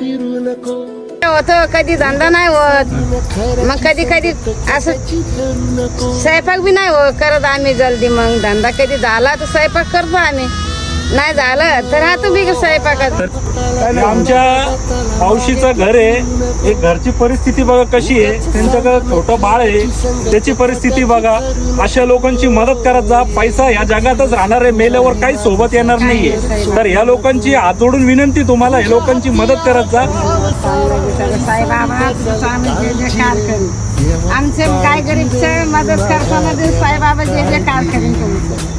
होतं कधी धंदा नाही होत, मग कधी कधी असं स्वयंपाक बी नाही हो करत आम्ही जल्दी. मग धंदा कधी झाला तर स्वयंपाक करतो आम्ही, नाही झालं तर राहतो बी स्वयंपाकात. आमच्या मावशीचं घर आहे, एक घरची परिस्थिती बघा कशी आहे. त्यांच्याकडे छोटं बाळ आहे, त्याची परिस्थिती बघा. अशा लोकांची मदत करत जा. पैसा ह्या जगातच राहणार आहे, मेल्यावर काही सोबत येणार नाहीये. तर ह्या लोकांची हात जोडून विनंती तुम्हाला, ह्या लोकांची मदत करत जा. साईबाबा आमचे काय गरीबचे मदत करताना साईबाबा जे जे काम करेन तुमचं.